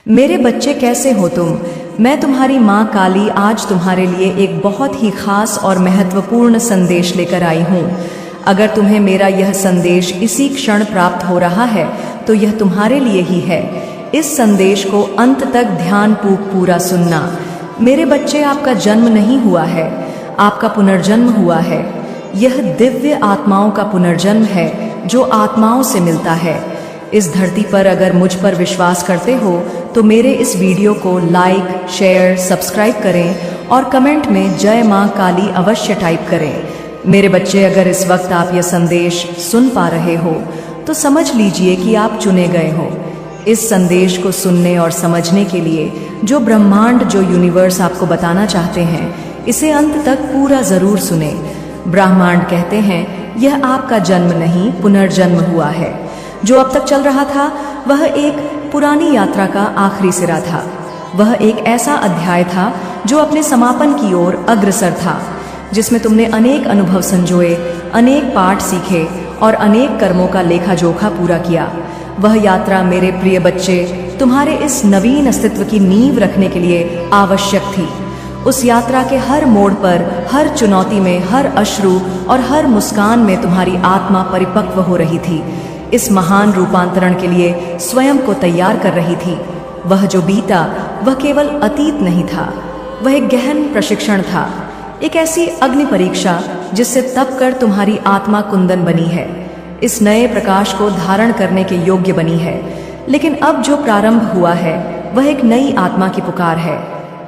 मेरे बच्चे कैसे हो तुम? मैं तुम्हारी माँ काली आज तुम्हारे लिए एक बहुत ही खास और महत्वपूर्ण संदेश लेकर आई हूँ। अगर तुम्हें मेरा यह संदेश इसी क्षण प्राप्त हो रहा है तो यह तुम्हारे लिए ही है। इस संदेश को अंत तक ध्यानपूर्वक पूरा सुनना। मेरे बच्चे, आपका जन्म नहीं हुआ है, आपका पुनर्जन्म हुआ है। यह दिव्य आत्माओं का पुनर्जन्म है जो आत्माओं से मिलता है। इस धरती पर अगर मुझ पर विश्वास करते हो तो मेरे इस वीडियो को लाइक, शेयर, सब्सक्राइब करें और कमेंट में जय माँ काली अवश्य टाइप करें। मेरे बच्चे, अगर इस वक्त आप यह संदेश सुन पा रहे हो तो समझ लीजिए कि आप चुने गए हो। इस संदेश को सुनने और समझने के लिए जो ब्रह्मांड, जो यूनिवर्स आपको बताना चाहते हैं, इसे अंत तक पूरा जरूर सुने। ब्रह्मांड कहते हैं यह आपका जन्म नहीं, पुनर्जन्म हुआ है। जो अब तक चल रहा था वह एक पुरानी यात्रा का आखिरी सिरा था। वह एक ऐसा अध्याय था जो अपने समापन की ओर अग्रसर था, जिसमें तुमने अनेक अनुभव संजोए, अनेक पाठ सीखे और अनेक कर्मों का लेखा जोखा पूरा किया। वह यात्रा मेरे प्रिय बच्चे तुम्हारे इस नवीन अस्तित्व की नींव रखने के लिए आवश्यक थी। उस यात्रा के हर मोड़ पर, हर चुनौती में, हर अश्रु और हर मुस्कान में तुम्हारी आत्मा परिपक्व हो रही थी। इस महान रूपांतरण के लिए स्वयं को तैयार कर रही थी। वह जो बीता वह केवल अतीत नहीं था, वह एक गहन प्रशिक्षण था, एक ऐसी अग्नि परीक्षा जिससे तप कर तुम्हारी आत्मा कुंदन बनी है, इस नए प्रकाश को धारण करने के योग्य बनी है। लेकिन अब जो प्रारंभ हुआ है वह एक नई आत्मा की पुकार है।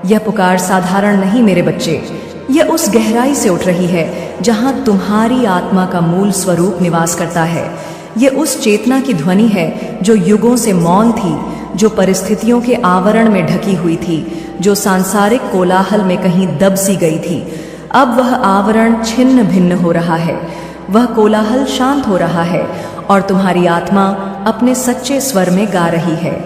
यह पुकार साधारण नहीं मेरे बच्चे, यह उस गहराई से उठ रही है जहां तुम्हारी आत्मा का मूल स्वरूप निवास करता है। यह उस चेतना की ध्वनि है जो युगों से मौन थी, जो परिस्थितियों के आवरण में ढकी हुई थी, जो सांसारिक कोलाहल में कहीं दब सी गई थी। अब वह आवरण छिन्न भिन्न हो रहा है, वह कोलाहल शांत हो रहा है और तुम्हारी आत्मा अपने सच्चे स्वर में गा रही है।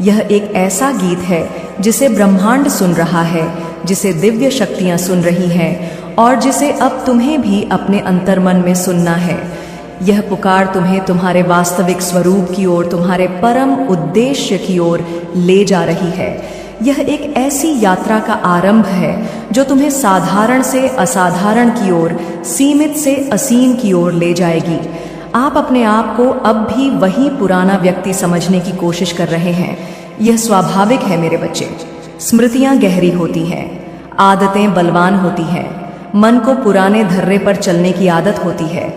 यह एक ऐसा गीत है जिसे ब्रह्मांड सुन रहा है, जिसे दिव्य शक्तियां सुन रही हैं और जिसे अब तुम्हें भी अपने अंतर्मन में सुनना है। यह पुकार तुम्हें तुम्हारे वास्तविक स्वरूप की ओर, तुम्हारे परम उद्देश्य की ओर ले जा रही है। यह एक ऐसी यात्रा का आरंभ है जो तुम्हें साधारण से असाधारण की ओर, सीमित से असीम की ओर ले जाएगी। आप अपने आप को अब भी वही पुराना व्यक्ति समझने की कोशिश कर रहे हैं। यह स्वाभाविक है मेरे बच्चे। स्मृतियां गहरी होती हैं, आदतें बलवान होती हैं, मन को पुराने धर्रे पर चलने की आदत होती है।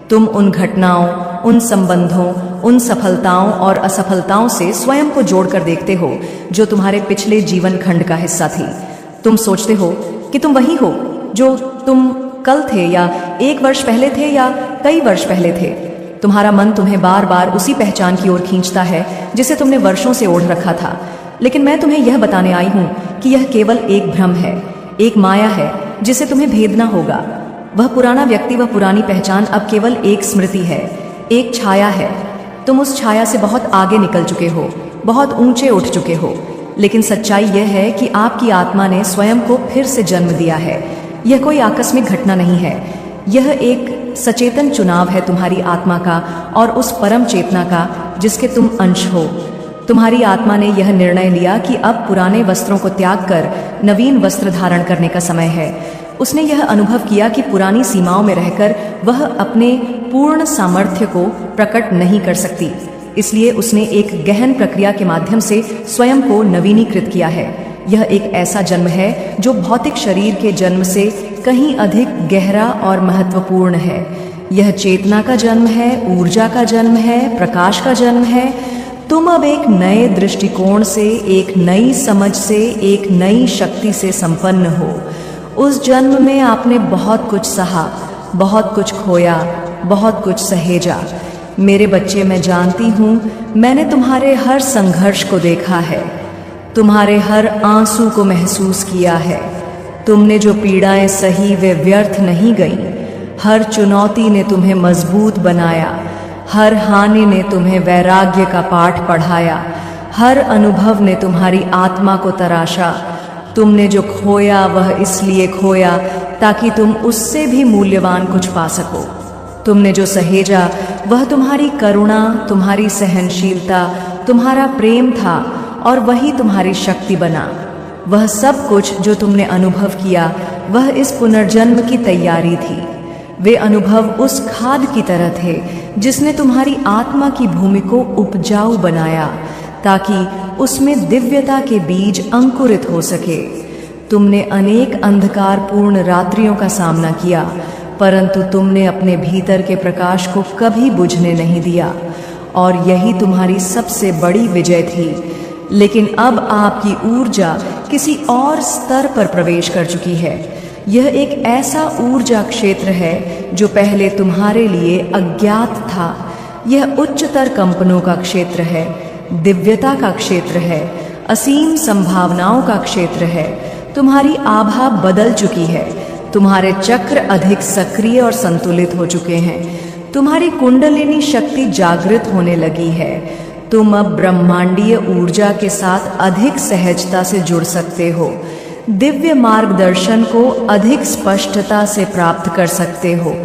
तुम उन घटनाओं, उन संबंधों, उन सफलताओं और असफलताओं से स्वयं को जोड़कर देखते हो जो तुम्हारे पिछले जीवन खंड का हिस्सा थी। तुम सोचते हो कि तुम वही हो जो तुम कल थे, या 1 वर्ष पहले थे, या कई वर्ष पहले थे। तुम्हारा मन तुम्हें बार बार उसी पहचान की ओर खींचता है जिसे तुमने वर्षों से ओढ़ रखा था। लेकिन मैं तुम्हें यह बताने आई हूं कि यह केवल एक भ्रम है, एक माया है जिसे तुम्हें भेदना होगा। वह पुराना व्यक्ति, वह पुरानी पहचान अब केवल एक स्मृति है, एक छाया है। तुम उस छाया से बहुत आगे निकल चुके हो, बहुत ऊंचे उठ चुके हो। लेकिन सच्चाई यह है कि आपकी आत्मा ने स्वयं को फिर से जन्म दिया है। यह कोई आकस्मिक घटना नहीं है, यह एक सचेतन चुनाव है तुम्हारी आत्मा का और उस परम चेतना का जिसके तुम अंश हो। तुम्हारी आत्मा ने यह निर्णय लिया कि अब पुराने वस्त्रों को त्याग कर नवीन वस्त्र धारण करने का समय है। उसने यह अनुभव किया कि पुरानी सीमाओं में रहकर वह अपने पूर्ण सामर्थ्य को प्रकट नहीं कर सकती। इसलिए उसने एक गहन प्रक्रिया के माध्यम से स्वयं को नवीनीकृत किया है। यह एक ऐसा जन्म है जो भौतिक शरीर के जन्म से कहीं अधिक गहरा और महत्वपूर्ण है। यह चेतना का जन्म है, ऊर्जा का जन्म है, प्रकाश का जन्म है। तुम अब एक नए दृष्टिकोण से, एक नई समझ से, एक नई शक्ति से संपन्न हो। उस जन्म में आपने बहुत कुछ सहा, बहुत कुछ खोया, बहुत कुछ सहेजा। मेरे बच्चे, मैं जानती हूँ, मैंने तुम्हारे हर संघर्ष को देखा है, तुम्हारे हर आंसू को महसूस किया है। तुमने जो पीड़ाएं सही वे व्यर्थ नहीं गईं। हर चुनौती ने तुम्हें मजबूत बनाया, हर हानि ने तुम्हें वैराग्य का पाठ पढ़ाया, हर अनुभव ने तुम्हारी आत्मा को तराशा। तुमने जो खोया वह इसलिए खोया ताकि तुम उससे भी मूल्यवान कुछ पा सको। तुमने जो सहेजा वह तुम्हारी करुणा, तुम्हारी सहनशीलता, तुम्हारा प्रेम था और वही तुम्हारी शक्ति बना। वह सब कुछ जो तुमने अनुभव किया वह इस पुनर्जन्म की तैयारी थी। वे अनुभव उस खाद की तरह थे जिसने तुम्हारी आत्मा की भूमि को उपजाऊ बनाया ताकि उसमें दिव्यता के बीज अंकुरित हो सके। तुमने अनेक अंधकारपूर्ण रात्रियों का सामना किया, परंतु तुमने अपने भीतर के प्रकाश को कभी बुझने नहीं दिया, और यही तुम्हारी सबसे बड़ी विजय थी। लेकिन अब आपकी ऊर्जा किसी और स्तर पर प्रवेश कर चुकी है। यह एक ऐसा ऊर्जा क्षेत्र है जो पहले तुम्हारे लिए अज्ञात था। यह उच्चतर कंपनों का क्षेत्र है, दिव्यता का क्षेत्र है, असीम संभावनाओं का क्षेत्र है। तुम्हारी आभा बदल चुकी है, तुम्हारे चक्र अधिक सक्रिय और संतुलित हो चुके हैं, तुम्हारी कुंडलिनी शक्ति जागृत होने लगी है। तुम अब ब्रह्मांडीय ऊर्जा के साथ अधिक सहजता से जुड़ सकते हो, दिव्य मार्गदर्शन को अधिक स्पष्टता से प्राप्त कर सकते हो।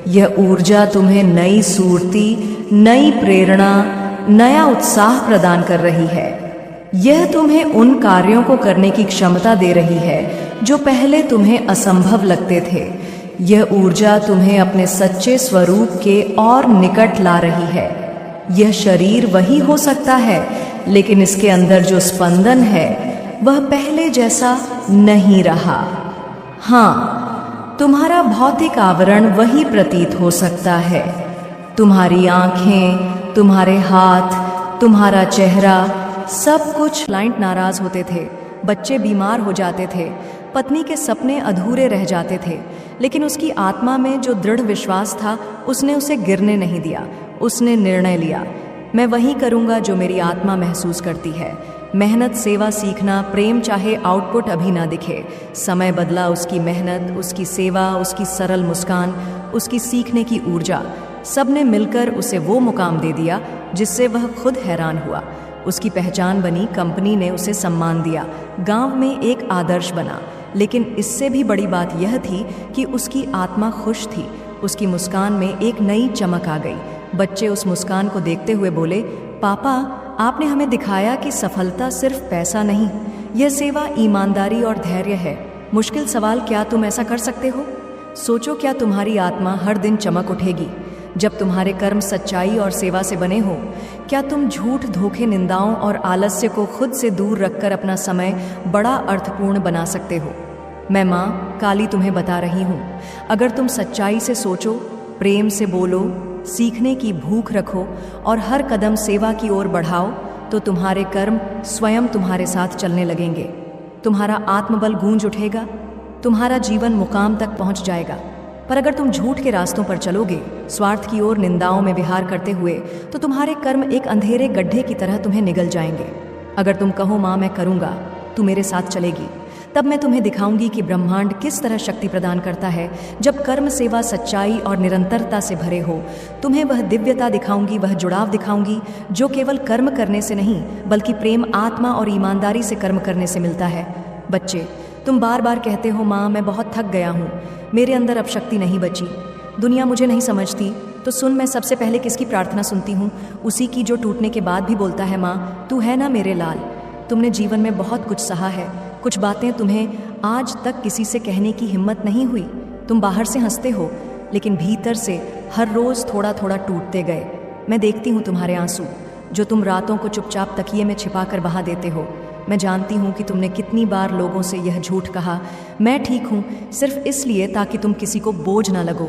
यह ऊर्जा तुम्हें नई स्फूर्ति, नई प्रेरणा, नया उत्साह प्रदान कर रही है। यह तुम्हें उन कार्यों को करने की क्षमता दे रही है जो पहले तुम्हें असंभव लगते थे। यह ऊर्जा तुम्हें अपने सच्चे स्वरूप के और निकट ला रही है। यह शरीर वही हो सकता है, लेकिन इसके अंदर जो स्पंदन है वह पहले जैसा नहीं रहा। हाँ, तुम्हारा भौतिक आवरण वही प्रतीत हो सकता है। तुम्हारी आंखें, तुम्हारे हाथ, तुम्हारा चेहरा, सब कुछ। क्लाइंट नाराज होते थे, बच्चे बीमार हो जाते थे, पत्नी के सपने अधूरे रह जाते थे, लेकिन उसकी आत्मा में जो दृढ़ विश्वास था उसने उसे गिरने नहीं दिया। उसने निर्णय लिया, मैं वही करूँगा जो मेरी आत्मा महसूस करती है। मेहनत, सेवा, सीखना, प्रेम, चाहे आउटपुट अभी ना दिखे। समय बदला, उसकी मेहनत, उसकी सेवा, उसकी सरल मुस्कान, उसकी सीखने की ऊर्जा, सब ने मिलकर उसे वो मुकाम दे दिया जिससे वह खुद हैरान हुआ। उसकी पहचान बनी, कंपनी ने उसे सम्मान दिया, गांव में एक आदर्श बना। लेकिन इससे भी बड़ी बात यह थी कि उसकी आत्मा खुश थी। उसकी मुस्कान में एक नई चमक आ गई। बच्चे उस मुस्कान को देखते हुए बोले, पापा, आपने हमें दिखाया कि सफलता सिर्फ पैसा नहीं, यह सेवा, ईमानदारी और धैर्य है। मुश्किल सवाल, क्या तुम ऐसा कर सकते हो? सोचो, क्या तुम्हारी आत्मा हर दिन चमक उठेगी जब तुम्हारे कर्म सच्चाई और सेवा से बने हो? क्या तुम झूठ, धोखे, निंदाओं और आलस्य को खुद से दूर रखकर अपना समय बड़ा अर्थपूर्ण बना सकते हो? मैं माँ काली तुम्हें बता रही हूँ, अगर तुम सच्चाई से सोचो, प्रेम से बोलो, सीखने की भूख रखो और हर कदम सेवा की ओर बढ़ाओ, तो तुम्हारे कर्म स्वयं तुम्हारे साथ चलने लगेंगे। तुम्हारा आत्मबल गूंज उठेगा, तुम्हारा जीवन मुकाम तक पहुंच जाएगा। पर अगर तुम झूठ के रास्तों पर चलोगे, स्वार्थ की ओर, निंदाओं में विहार करते हुए, तो तुम्हारे कर्म एक अंधेरे गड्ढे की तरह तुम्हें निगल जाएंगे। अगर तुम कहो, माँ मैं करूँगा, तू मेरे साथ चलेगी, तब मैं तुम्हें दिखाऊंगी कि ब्रह्मांड किस तरह शक्ति प्रदान करता है जब कर्म, सेवा, सच्चाई और निरंतरता से भरे हो। तुम्हें वह दिव्यता दिखाऊंगी, वह जुड़ाव दिखाऊंगी जो केवल कर्म करने से नहीं बल्कि प्रेम, आत्मा और ईमानदारी से कर्म करने से मिलता है। बच्चे, तुम बार बार कहते हो, माँ मैं बहुत थक गया हूँ, मेरे अंदर अब शक्ति नहीं बची, दुनिया मुझे नहीं समझती। तो सुन, मैं सबसे पहले किसकी प्रार्थना सुनती हूँ? उसी की जो टूटने के बाद भी बोलता है, माँ तू है ना मेरे लाल। तुमने जीवन में बहुत कुछ सहा है, कुछ बातें तुम्हें आज तक किसी से कहने की हिम्मत नहीं हुई। तुम बाहर से हंसते हो, लेकिन भीतर से हर रोज़ थोड़ा थोड़ा टूटते गए। मैं देखती हूँ तुम्हारे आंसू, जो तुम रातों को चुपचाप तकिए में छिपा कर बहा देते हो। मैं जानती हूँ कि तुमने कितनी बार लोगों से यह झूठ कहा, मैं ठीक हूँ, सिर्फ इसलिए ताकि तुम किसी को बोझ ना लगो।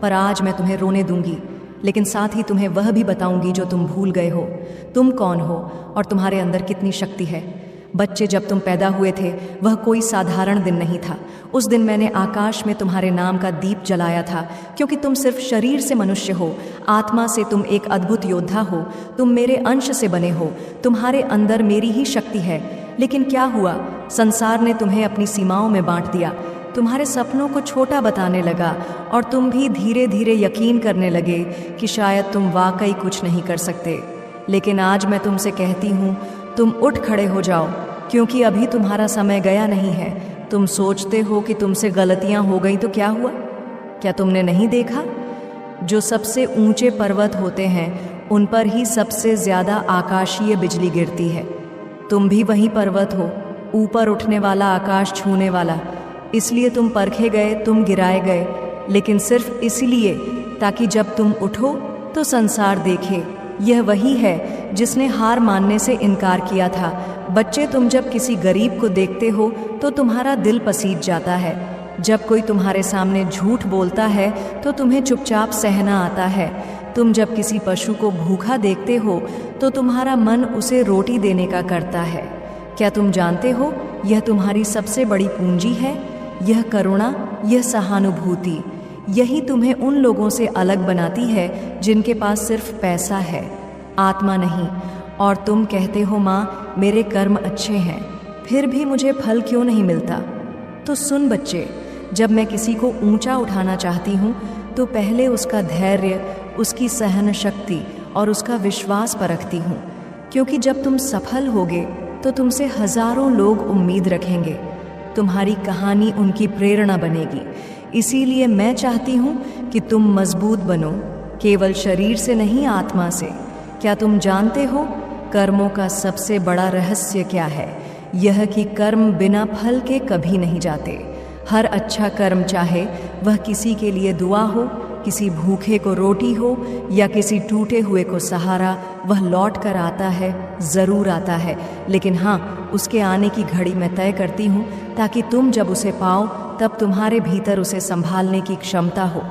पर आज मैं तुम्हें रोने दूंगी, लेकिन साथ ही तुम्हें वह भी बताऊंगी जो तुम भूल गए हो। तुम कौन हो और तुम्हारे अंदर कितनी शक्ति है। बच्चे, जब तुम पैदा हुए थे वह कोई साधारण दिन नहीं था। उस दिन मैंने आकाश में तुम्हारे नाम का दीप जलाया था, क्योंकि तुम सिर्फ शरीर से मनुष्य हो, आत्मा से तुम एक अद्भुत योद्धा हो। तुम मेरे अंश से बने हो, तुम्हारे अंदर मेरी ही शक्ति है। लेकिन क्या हुआ? संसार ने तुम्हें अपनी सीमाओं में बांट दिया, तुम्हारे सपनों को छोटा बताने लगा और तुम भी धीरे धीरे यकीन करने लगे कि शायद तुम वाकई कुछ नहीं कर सकते। लेकिन आज मैं तुमसे कहती हूँ, तुम उठ खड़े हो जाओ, क्योंकि अभी तुम्हारा समय गया नहीं है। तुम सोचते हो कि तुमसे गलतियां हो गई तो क्या हुआ? क्या तुमने नहीं देखा? जो सबसे ऊंचे पर्वत होते हैं उन पर ही सबसे ज्यादा आकाशीय बिजली गिरती है। तुम भी वही पर्वत हो, ऊपर उठने वाला, आकाश छूने वाला। इसलिए तुम परखे गए, तुम गिराए गए, लेकिन सिर्फ इसलिए ताकि जब तुम उठो तो संसार देखे। यह वही है जिसने हार मानने से इनकार किया था। बच्चे, तुम जब किसी गरीब को देखते हो तो तुम्हारा दिल पसीज जाता है। जब कोई तुम्हारे सामने झूठ बोलता है तो तुम्हें चुपचाप सहना आता है। तुम जब किसी पशु को भूखा देखते हो तो तुम्हारा मन उसे रोटी देने का करता है। क्या तुम जानते हो, यह तुम्हारी सबसे बड़ी पूंजी है। यह करुणा, यह सहानुभूति, यही तुम्हें उन लोगों से अलग बनाती है जिनके पास सिर्फ पैसा है, आत्मा नहीं। और तुम कहते हो, माँ मेरे कर्म अच्छे हैं, फिर भी मुझे फल क्यों नहीं मिलता। तो सुन बच्चे, जब मैं किसी को ऊंचा उठाना चाहती हूँ तो पहले उसका धैर्य, उसकी सहन शक्ति और उसका विश्वास परखती हूँ। क्योंकि जब तुम सफल होगे तो तुमसे हजारों लोग उम्मीद रखेंगे। तुम्हारी कहानी उनकी प्रेरणा बनेगी। इसीलिए मैं चाहती हूँ कि तुम मजबूत बनो, केवल शरीर से नहीं, आत्मा से। क्या तुम जानते हो कर्मों का सबसे बड़ा रहस्य क्या है? यह कि कर्म बिना फल के कभी नहीं जाते। हर अच्छा कर्म, चाहे वह किसी के लिए दुआ हो, किसी भूखे को रोटी हो या किसी टूटे हुए को सहारा, वह लौट कर आता है, ज़रूर आता है। लेकिन हाँ, उसके आने की घड़ी मैं तय करती हूँ ताकि तुम जब उसे पाओ तब तुम्हारे भीतर उसे संभालने की क्षमता हो।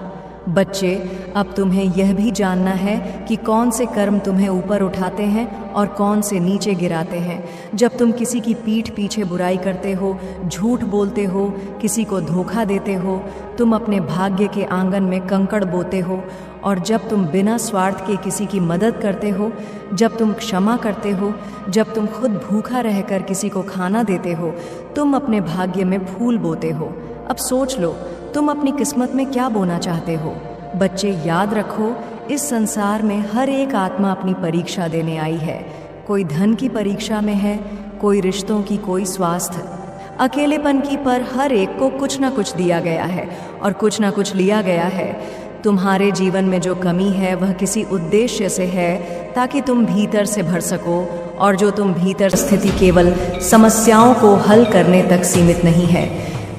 बच्चे, अब तुम्हें यह भी जानना है कि कौन से कर्म तुम्हें ऊपर उठाते हैं और कौन से नीचे गिराते हैं। जब तुम किसी की पीठ पीछे बुराई करते हो, झूठ बोलते हो, किसी को धोखा देते हो, तुम अपने भाग्य के आंगन में कंकड़ बोते हो। और जब तुम बिना स्वार्थ के किसी की मदद करते हो, जब तुम क्षमा करते हो, जब तुम खुद भूखा रहकर किसी को खाना देते हो, तुम अपने भाग्य में फूल बोते हो। अब सोच लो, तुम अपनी किस्मत में क्या बोना चाहते हो। बच्चे, याद रखो, इस संसार में हर एक आत्मा अपनी परीक्षा देने आई है। कोई धन की परीक्षा में है, कोई रिश्तों की, कोई स्वास्थ्य, अकेलेपन की, पर हर एक को कुछ ना कुछ दिया गया है और कुछ ना कुछ लिया गया है। तुम्हारे जीवन में जो कमी है वह किसी उद्देश्य से है, ताकि तुम भीतर से भर सको। और जो तुम भीतर स्थिति केवल समस्याओं को हल करने तक सीमित नहीं है।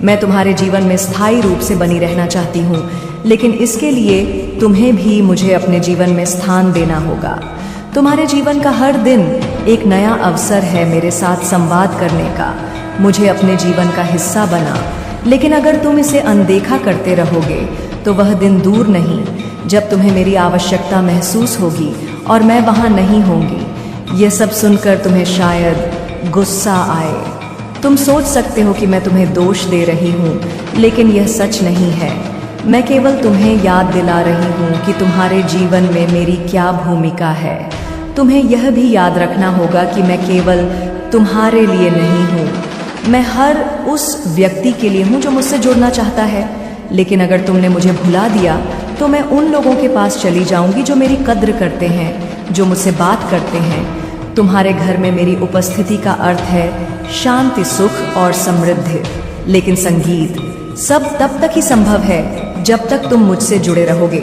मैं तुम्हारे जीवन में स्थायी रूप से बनी रहना चाहती हूँ, लेकिन इसके लिए तुम्हें भी मुझे अपने जीवन में स्थान देना होगा। तुम्हारे जीवन का हर दिन एक नया अवसर है मेरे साथ संवाद करने का। मुझे अपने जीवन का हिस्सा बना, लेकिन अगर तुम इसे अनदेखा करते रहोगे तो वह दिन दूर नहीं जब तुम्हें मेरी आवश्यकता महसूस होगी और मैं वहाँ नहीं होंगी। यह सब सुनकर तुम्हें शायद गुस्सा आए। तुम सोच सकते हो कि मैं तुम्हें दोष दे रही हूँ, लेकिन यह सच नहीं है। मैं केवल तुम्हें याद दिला रही हूँ कि तुम्हारे जीवन में मेरी क्या भूमिका है। तुम्हें यह भी याद रखना होगा कि मैं केवल तुम्हारे लिए नहीं हूँ, मैं हर उस व्यक्ति के लिए हूँ जो मुझसे जुड़ना चाहता है। लेकिन अगर तुमने मुझे भुला दिया तो मैं उन लोगों के पास चली जाऊंगी जो मेरी कद्र करते हैं, जो मुझसे बात करते हैं। तुम्हारे घर में मेरी उपस्थिति का अर्थ है शांति, सुख और समृद्धि। लेकिन संगीत सब तब तक ही संभव है जब तक तुम मुझसे जुड़े रहोगे।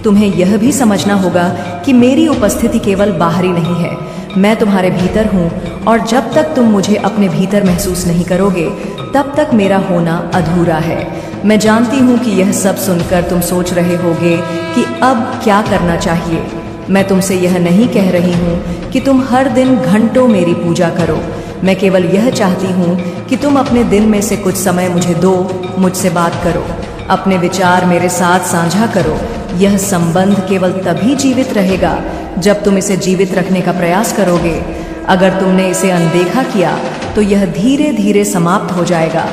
तुम्हें यह भी समझना होगा कि मेरी उपस्थिति केवल बाहरी नहीं है, मैं तुम्हारे भीतर हूँ। और जब तक तुम मुझे अपने भीतर महसूस नहीं करोगे तब तक मेरा होना अधूरा है। मैं जानती हूँ कि यह सब सुनकर तुम सोच रहे होगे कि अब क्या करना चाहिए। मैं तुमसे यह नहीं कह रही हूँ कि तुम हर दिन घंटों मेरी पूजा करो। मैं केवल यह चाहती हूँ कि तुम अपने दिन में से कुछ समय मुझे दो, मुझसे बात करो, अपने विचार मेरे साथ साझा करो। यह संबंध केवल तभी जीवित रहेगा जब तुम इसे जीवित रखने का प्रयास करोगे। अगर तुमने इसे अनदेखा किया तो यह धीरे धीरे समाप्त हो जाएगा।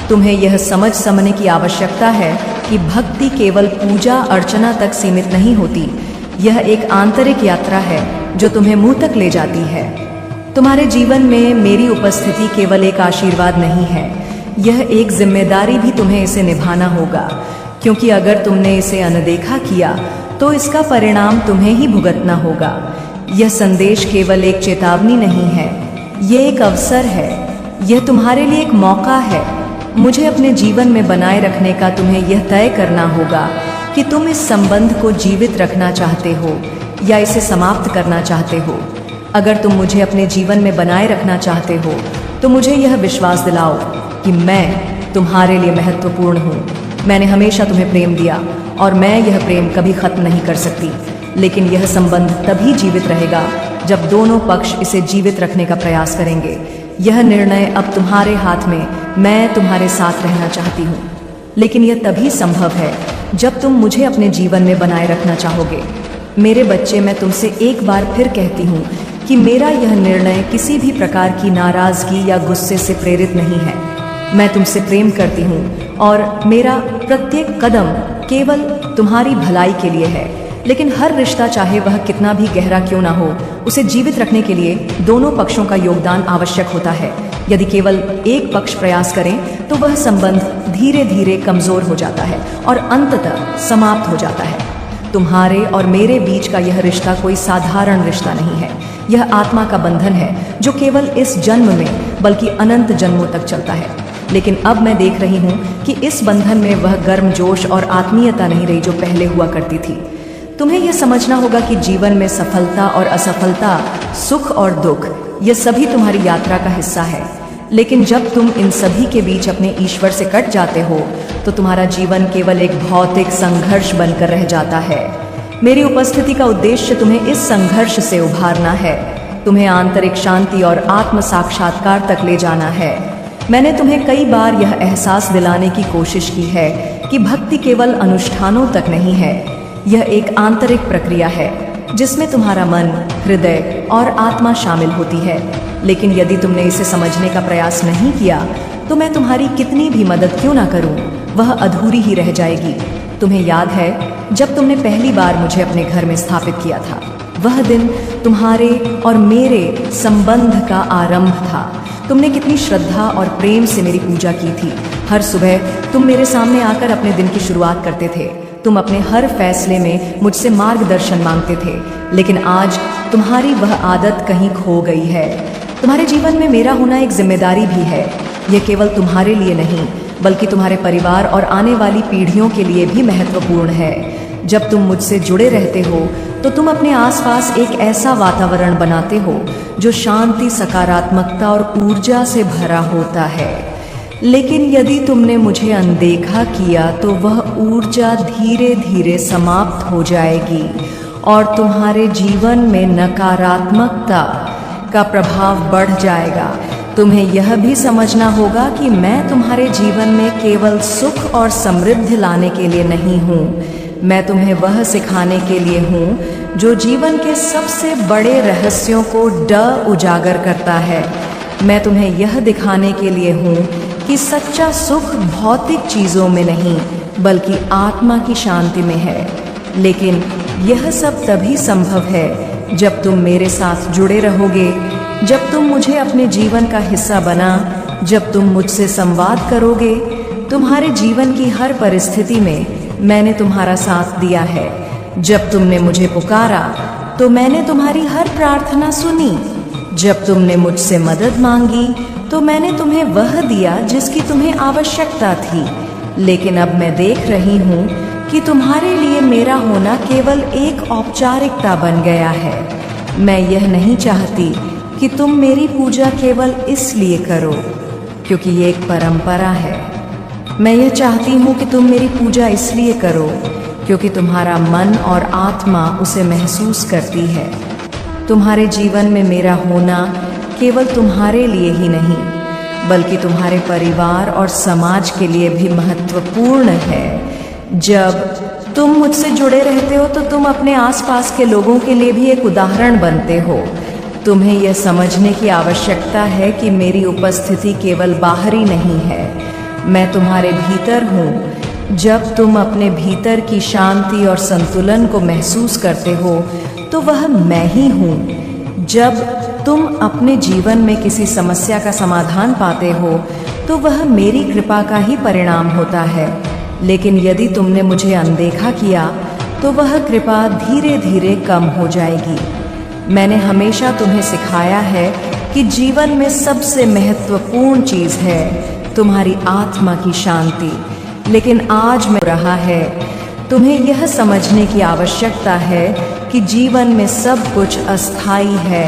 तुम्हें यह समझने की आवश्यकता है कि भक्ति केवल पूजा अर्चना तक सीमित नहीं होती। यह एक आंतरिक यात्रा है जो तुम्हें मुंह तक ले जाती है। तुम्हारे जीवन में मेरी उपस्थिति केवल एक आशीर्वाद नहीं है, यह एक जिम्मेदारी भी। तुम्हें इसे निभाना होगा, क्योंकि अगर तुमने इसे अनदेखा किया तो इसका परिणाम तुम्हें ही भुगतना होगा। यह संदेश केवल एक चेतावनी नहीं है, यह एक अवसर है। यह तुम्हारे लिए एक मौका है। मुझे अपने जीवन में बनाए रखने का तुम्हें यह तय करना होगा कि तुम इस संबंध को जीवित रखना चाहते हो या इसे समाप्त करना चाहते हो। अगर तुम मुझे अपने जीवन में बनाए रखना चाहते हो तो मुझे यह विश्वास दिलाओ कि मैं तुम्हारे लिए महत्वपूर्ण हूँ। मैंने हमेशा तुम्हें प्रेम दिया और मैं यह प्रेम कभी खत्म नहीं कर सकती, लेकिन यह संबंध तभी जीवित रहेगा जब दोनों पक्ष इसे जीवित रखने का प्रयास करेंगे। यह निर्णय अब तुम्हारे हाथ में। मैं तुम्हारे साथ रहना चाहती हूँ, लेकिन यह तभी संभव है जब तुम मुझे अपने जीवन में बनाए रखना चाहोगे। मेरे बच्चे, मैं तुमसे एक बार फिर कहती हूँ कि मेरा यह निर्णय किसी भी प्रकार की नाराजगी या गुस्से से प्रेरित नहीं है। मैं तुमसे प्रेम करती हूँ और मेरा प्रत्येक कदम केवल तुम्हारी भलाई के लिए है। लेकिन हर रिश्ता, चाहे वह कितना भी गहरा क्यों ना हो, उसे जीवित रखने के लिए दोनों पक्षों का योगदान आवश्यक होता है। यदि केवल एक पक्ष प्रयास करें तो वह संबंध धीरे धीरे कमजोर हो जाता है और अंततः समाप्त हो जाता है। तुम्हारे और मेरे बीच का यह रिश्ता कोई साधारण रिश्ता नहीं है। यह आत्मा का बंधन है जो केवल इस जन्म में बल्कि अनंत जन्मों तक चलता है। लेकिन अब मैं देख रही हूँ कि इस बंधन में वह गर्मजोश और आत्मीयता नहीं रही जो पहले हुआ करती थी। तुम्हें यह समझना होगा कि जीवन में सफलता और असफलता, सुख और दुख, यह सभी तुम्हारी यात्रा का हिस्सा है। लेकिन जब तुम इन सभी के बीच अपने ईश्वर से कट जाते हो तो तुम्हारा जीवन केवल एक भौतिक संघर्ष बनकर रह जाता है। मेरी उपस्थिति का उद्देश्य तुम्हें इस संघर्ष से उभारना है, तुम्हें आंतरिक शांति और आत्म साक्षात्कार तक ले जाना है। मैंने तुम्हें कई बार यह एहसास दिलाने की कोशिश की है कि भक्ति केवल अनुष्ठानों तक नहीं है। यह एक आंतरिक प्रक्रिया है जिसमें तुम्हारा मन, हृदय और आत्मा शामिल होती है। लेकिन यदि तुमने इसे समझने का प्रयास नहीं किया तो मैं तुम्हारी कितनी भी मदद क्यों ना करूं, वह अधूरी ही रह जाएगी। तुम्हें याद है जब तुमने पहली बार मुझे अपने घर में स्थापित किया था? वह दिन तुम्हारे और मेरे संबंध का आरंभ था। तुमने कितनी श्रद्धा और प्रेम से मेरी पूजा की थी। हर सुबह तुम मेरे सामने आकर अपने दिन की शुरुआत करते थे। तुम अपने हर फैसले में मुझसे मार्गदर्शन मांगते थे। लेकिन आज तुम्हारी वह आदत कहीं खो गई है। तुम्हारे जीवन में मेरा होना एक जिम्मेदारी भी है। यह केवल तुम्हारे लिए नहीं बल्कि तुम्हारे परिवार और आने वाली पीढ़ियों के लिए भी महत्वपूर्ण है। जब तुम मुझसे जुड़े रहते हो तो तुम अपने आसपास एक ऐसा वातावरण बनाते हो जो शांति, सकारात्मकता और ऊर्जा से भरा होता है। लेकिन यदि तुमने मुझे अनदेखा किया तो वह ऊर्जा धीरे धीरे समाप्त हो जाएगी और तुम्हारे जीवन में नकारात्मकता का प्रभाव बढ़ जाएगा। तुम्हें यह भी समझना होगा कि मैं तुम्हारे जीवन में केवल सुख और समृद्धि लाने के लिए नहीं हूँ। मैं तुम्हें वह सिखाने के लिए हूँ जो जीवन के सबसे बड़े रहस्यों को उजागर करता है। मैं तुम्हें यह दिखाने के लिए हूँ कि सच्चा सुख भौतिक चीज़ों में नहीं बल्कि आत्मा की शांति में है। लेकिन यह सब तभी संभव है जब तुम मेरे साथ जुड़े रहोगे, जब तुम मुझे अपने जीवन का हिस्सा बना, जब तुम मुझसे संवाद करोगे। तुम्हारे जीवन की हर परिस्थिति में मैंने तुम्हारा साथ दिया है। जब तुमने मुझे पुकारा तो मैंने तुम्हारी हर प्रार्थना सुनी। जब तुमने मुझसे मदद मांगी तो मैंने तुम्हें वह दिया जिसकी तुम्हें आवश्यकता थी। लेकिन अब मैं देख रही हूँ कि तुम्हारे लिए मेरा होना केवल एक औपचारिकता बन गया है। मैं यह नहीं चाहती कि तुम मेरी पूजा केवल इसलिए करो क्योंकि ये एक परंपरा है। मैं यह चाहती हूँ कि तुम मेरी पूजा इसलिए करो क्योंकि तुम्हारा मन और आत्मा उसे महसूस करती है। तुम्हारे जीवन में मेरा होना केवल तुम्हारे लिए ही नहीं बल्कि तुम्हारे परिवार और समाज के लिए भी महत्वपूर्ण है। जब तुम मुझसे जुड़े रहते हो तो तुम अपने आसपास के लोगों के लिए भी एक उदाहरण बनते हो। तुम्हें यह समझने की आवश्यकता है कि मेरी उपस्थिति केवल बाहरी नहीं है, मैं तुम्हारे भीतर हूँ। जब तुम अपने भीतर की शांति और संतुलन को महसूस करते हो तो वह मैं ही हूँ। जब तुम अपने जीवन में किसी समस्या का समाधान पाते हो तो वह मेरी कृपा का ही परिणाम होता है। लेकिन यदि तुमने मुझे अनदेखा किया तो वह कृपा धीरे धीरे कम हो जाएगी। मैंने हमेशा तुम्हें सिखाया है कि जीवन में सबसे महत्वपूर्ण चीज़ है तुम्हारी आत्मा की शांति। लेकिन आज मैं रहा है, तुम्हें यह समझने की आवश्यकता है कि जीवन में सब कुछ अस्थायी है।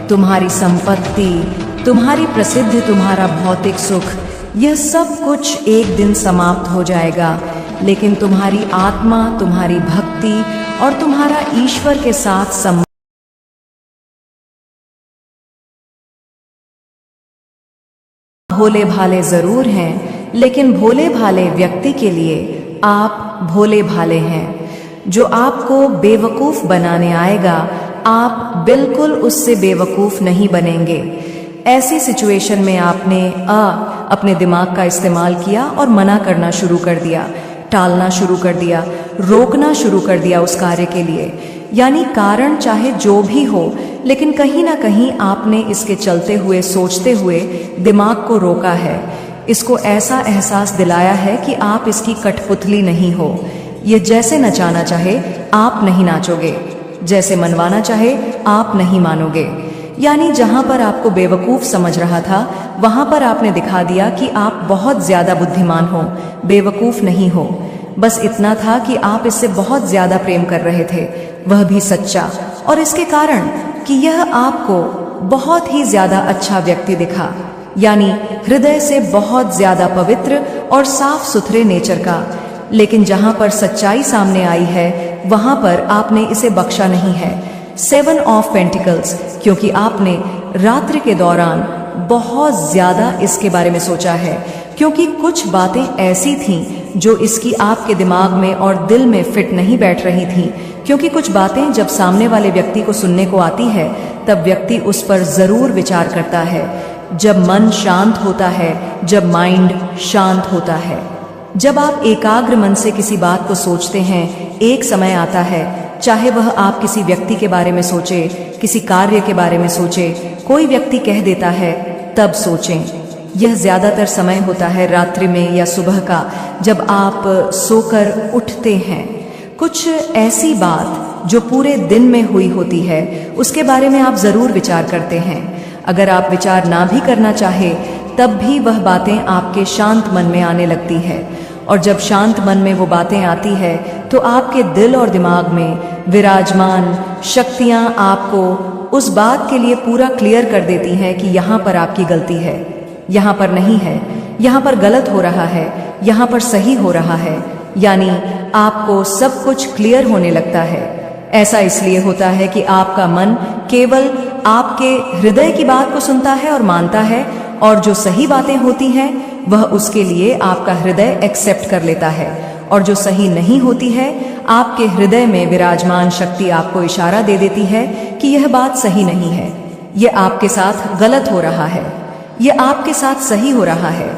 तुम्हारी संपत्ति, तुम्हारी प्रसिद्धि, तुम्हारा भौतिक सुख, यह सब कुछ एक दिन समाप्त हो जाएगा, लेकिन तुम्हारी आत्मा, तुम्हारी भक्ति और तुम्हारा ईश्वर के साथ संबंध भोले भाले जरूर हैं, लेकिन भोले भाले व्यक्ति के लिए आप भोले भाले हैं। जो आपको बेवकूफ बनाने आएगा, आप बिल्कुल उससे बेवकूफ नहीं बनेंगे। ऐसी सिचुएशन में आपने अपने दिमाग का इस्तेमाल किया और मना करना शुरू कर दिया, टालना शुरू कर दिया, रोकना शुरू कर दिया उस कार्य के लिए। यानी कारण चाहे जो भी हो, लेकिन कहीं ना कहीं आपने इसके चलते हुए, सोचते हुए दिमाग को रोका है, इसको ऐसा एहसास दिलाया है कि आप इसकी कठपुतली नहीं हो। ये जैसे नचाना चाहे आप नहीं नाचोगे, जैसे मनवाना चाहे आप नहीं मानोगे। यानी जहां पर आपको बेवकूफ समझ रहा था, वहां पर आपने दिखा दिया कि आप बहुत ज्यादा बुद्धिमान हो, बेवकूफ नहीं हो। बस इतना था कि आप इससे बहुत ज्यादा प्रेम कर रहे थे, वह भी सच्चा, और इसके कारण कि यह आपको बहुत ही ज्यादा अच्छा व्यक्ति दिखा, यानी हृदय से बहुत ज्यादा पवित्र और साफ सुथरे नेचर का। लेकिन जहां पर सच्चाई सामने आई है, वहां पर आपने इसे बख्शा नहीं है। 7 ऑफ पेंटिकल्स, क्योंकि आपने रात्रि के दौरान बहुत ज्यादा इसके बारे में सोचा है, क्योंकि कुछ बातें ऐसी थीं जो इसकी आपके दिमाग में और दिल में फिट नहीं बैठ रही थीं। क्योंकि कुछ बातें जब सामने वाले व्यक्ति को सुनने को आती है, तब व्यक्ति उस पर जरूर विचार करता है। जब मन शांत होता है, जब माइंड शांत होता है, जब आप एकाग्र मन से किसी बात को सोचते हैं, एक समय आता है, चाहे वह आप किसी व्यक्ति के बारे में सोचे, किसी कार्य के बारे में सोचे, कोई व्यक्ति कह देता है, तब सोचें। यह ज्यादातर समय होता है रात्रि में या सुबह का, जब आप सोकर उठते हैं। कुछ ऐसी बात जो पूरे दिन में हुई होती है, उसके बारे में आप जरूर विचार करते हैं। अगर आप विचार ना भी करना चाहे, तब भी वह बातें आपके शांत मन में आने लगती है। और जब शांत मन में वो बातें आती है, तो आपके दिल और दिमाग में विराजमान शक्तियां आपको उस बात के लिए पूरा क्लियर कर देती हैं कि यहाँ पर आपकी गलती है, यहाँ पर नहीं है, यहाँ पर गलत हो रहा है, यहाँ पर सही हो रहा है। यानी आपको सब कुछ क्लियर होने लगता है। ऐसा इसलिए होता है कि आपका मन केवल आपके हृदय की बात को सुनता है और मानता है, और जो सही बातें होती हैं वह उसके लिए आपका हृदय एक्सेप्ट कर लेता है, और जो सही नहीं होती है, आपके हृदय में विराजमान शक्ति आपको इशारा दे देती है कि यह बात सही नहीं है, यह आपके साथ गलत हो रहा है, यह आपके साथ सही हो रहा है।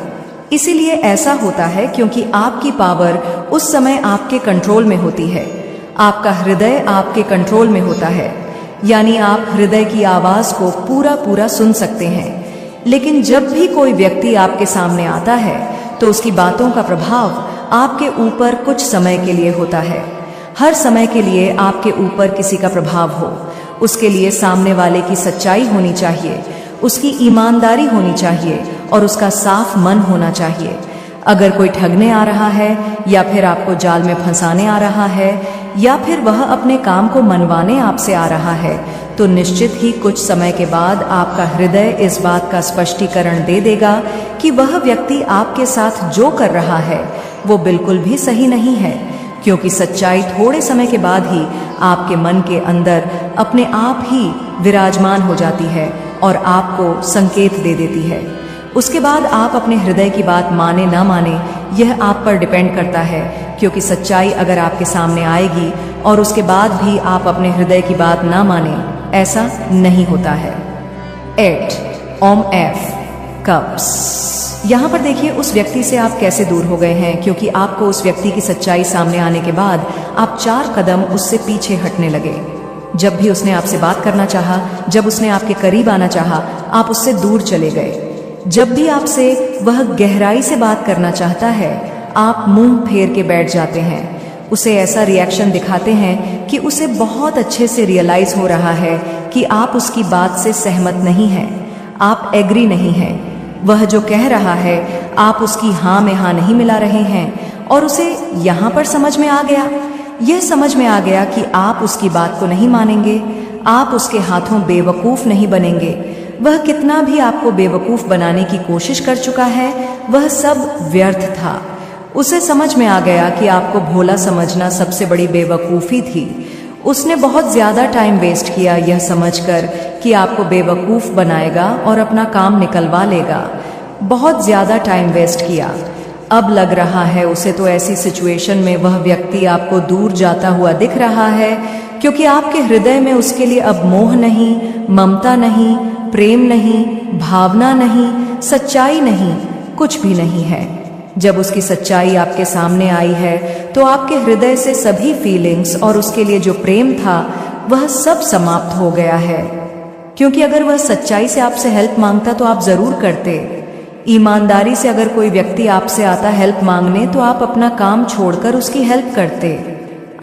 इसीलिए ऐसा होता है क्योंकि आपकी पावर उस समय आपके कंट्रोल में होती है, आपका हृदय आपके कंट्रोल में होता है। यानी आप हृदय की आवाज को पूरा सुन सकते हैं। लेकिन जब भी कोई व्यक्ति आपके सामने आता है, तो उसकी बातों का प्रभाव आपके ऊपर कुछ समय के लिए होता है। हर समय के लिए आपके ऊपर किसी का प्रभाव हो, उसके लिए सामने वाले की सच्चाई होनी चाहिए, उसकी ईमानदारी होनी चाहिए और उसका साफ मन होना चाहिए। अगर कोई ठगने आ रहा है, या फिर आपको जाल में फंसाने आ रहा है, या फिर वह अपने काम को मनवाने आपसे आ रहा है, तो निश्चित ही कुछ समय के बाद आपका हृदय इस बात का स्पष्टीकरण दे देगा कि वह व्यक्ति आपके साथ जो कर रहा है वो बिल्कुल भी सही नहीं है। क्योंकि सच्चाई थोड़े समय के बाद ही आपके मन के अंदर अपने आप ही विराजमान हो जाती है और आपको संकेत दे देती है। उसके बाद आप अपने हृदय की बात माने ना माने, यह आप पर डिपेंड करता है। क्योंकि सच्चाई अगर आपके सामने आएगी और उसके बाद भी आप अपने हृदय की बात ना माने, ऐसा नहीं होता है। 8 ओम एफ कप्स। यहाँ पर देखिए उस व्यक्ति से आप कैसे दूर हो गए हैं, क्योंकि आपको उस व्यक्ति की सच्चाई सामने आने के बाद आप 4 कदम उससे पीछे हटने लगे। जब भी उसने आपसे बात करना चाहा, जब उसने आपके करीब आना चाहा, आप उससे दूर चले गए। जब भी आपसे वह गहराई से बात करना चाहता है, आप मुंह फेर के बैठ जाते हैं। उसे ऐसा रिएक्शन दिखाते हैं कि उसे बहुत अच्छे से रियलाइज हो रहा है कि आप उसकी बात से सहमत नहीं हैं, आप एग्री नहीं हैं। वह जो कह रहा है आप उसकी हाँ में हाँ नहीं मिला रहे हैं, और उसे यहाँ पर समझ में आ गया यह समझ में आ गया कि आप उसकी बात को नहीं मानेंगे, आप उसके हाथों बेवकूफ नहीं बनेंगे। वह कितना भी आपको बेवकूफ बनाने की कोशिश कर चुका है, वह सब व्यर्थ था। उसे समझ में आ गया कि आपको भोला समझना सबसे बड़ी बेवकूफ़ी थी। उसने बहुत ज़्यादा टाइम वेस्ट किया यह समझकर कि आपको बेवकूफ़ बनाएगा और अपना काम निकलवा लेगा। बहुत ज़्यादा टाइम वेस्ट किया। अब लग रहा है उसे तो ऐसी सिचुएशन में वह व्यक्ति आपको दूर जाता हुआ दिख रहा है, क्योंकि आपके हृदय में उसके लिए अब मोह नहीं, ममता नहीं, प्रेम नहीं, भावना नहीं, सच्चाई नहीं, कुछ भी नहीं है। जब उसकी सच्चाई आपके सामने आई है तो आपके हृदय से सभी फीलिंग्स और उसके लिए जो प्रेम था वह सब समाप्त हो गया है। क्योंकि अगर वह सच्चाई से आपसे हेल्प मांगता तो आप जरूर करते। ईमानदारी से अगर कोई व्यक्ति आपसे आता हेल्प मांगने तो आप अपना काम छोड़कर उसकी हेल्प करते।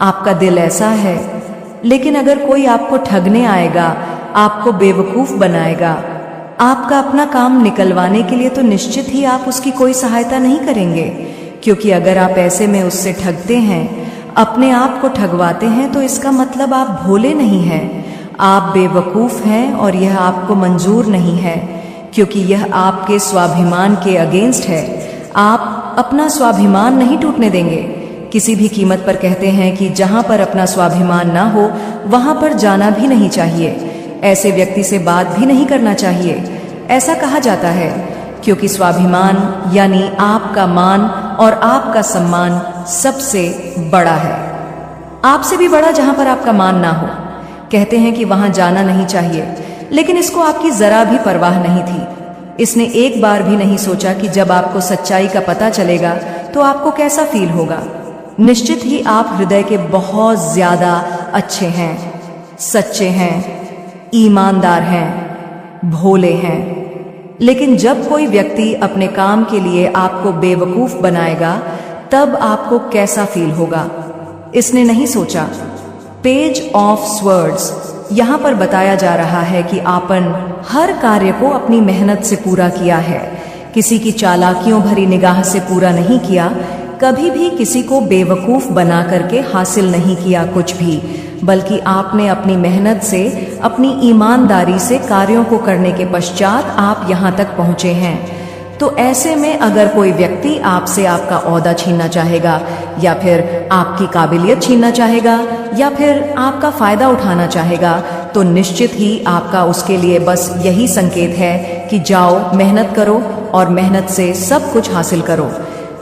आपका दिल ऐसा है। लेकिन अगर कोई आपको ठगने आएगा, आपको बेवकूफ बनाएगा, आपका अपना काम निकलवाने के लिए, तो निश्चित ही आप उसकी कोई सहायता नहीं करेंगे। क्योंकि अगर आप ऐसे में उससे ठगते हैं, अपने आप को ठगवाते हैं, तो इसका मतलब आप भोले नहीं हैं, आप बेवकूफ हैं और यह आपको मंजूर नहीं है, क्योंकि यह आपके स्वाभिमान के अगेंस्ट है। आप अपना स्वाभिमान नहीं टूटने देंगे। किसी भी कीमत पर कहते हैं कि जहां पर अपना स्वाभिमान ना हो वहां पर जाना भी नहीं चाहिए, ऐसे व्यक्ति से बात भी नहीं करना चाहिए, ऐसा कहा जाता है। क्योंकि स्वाभिमान यानी आपका मान और आपका सम्मान सबसे बड़ा है, आपसे भी बड़ा जहां पर आपका मान ना हो। कहते हैं कि वहां जाना नहीं चाहिए, लेकिन इसको आपकी जरा भी परवाह नहीं थी। इसने एक बार भी नहीं सोचा कि जब आपको सच्चाई का पता चलेगा तो आपको कैसा फील होगा। निश्चित ही आप हृदय के बहुत ज्यादा अच्छे हैं, सच्चे हैं, ईमानदार हैं, भोले हैं। लेकिन जब कोई व्यक्ति अपने काम के लिए आपको बेवकूफ बनाएगा तब आपको कैसा फील होगा, इसने नहीं सोचा। पेज ऑफ स्वर्ड्स यहाँ पर बताया जा रहा है कि आपन हर कार्य को अपनी मेहनत से पूरा किया है, किसी की चालाकियों भरी निगाह से पूरा नहीं किया, कभी भी किसी को बेवकूफ बना करके हासिल नहीं किया कुछ भी, बल्कि आपने अपनी मेहनत से, अपनी ईमानदारी से कार्यों को करने के पश्चात आप यहाँ तक पहुँचे हैं। तो ऐसे में अगर कोई व्यक्ति आपसे आपका ओहदा छीनना चाहेगा, या फिर आपकी काबिलियत छीनना चाहेगा, या फिर आपका फायदा उठाना चाहेगा, तो निश्चित ही आपका उसके लिए बस यही संकेत है कि जाओ मेहनत करो और मेहनत से सब कुछ हासिल करो।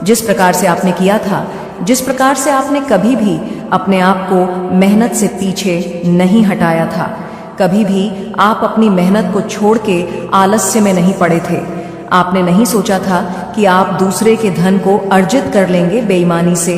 जिस प्रकार से आपने किया था, जिस प्रकार से आपने कभी भी अपने आप को मेहनत से पीछे नहीं हटाया था, कभी भी आप अपनी मेहनत को छोड़ के आलस्य में नहीं पड़े थे। आपने नहीं सोचा था कि आप दूसरे के धन को अर्जित कर लेंगे बेईमानी से,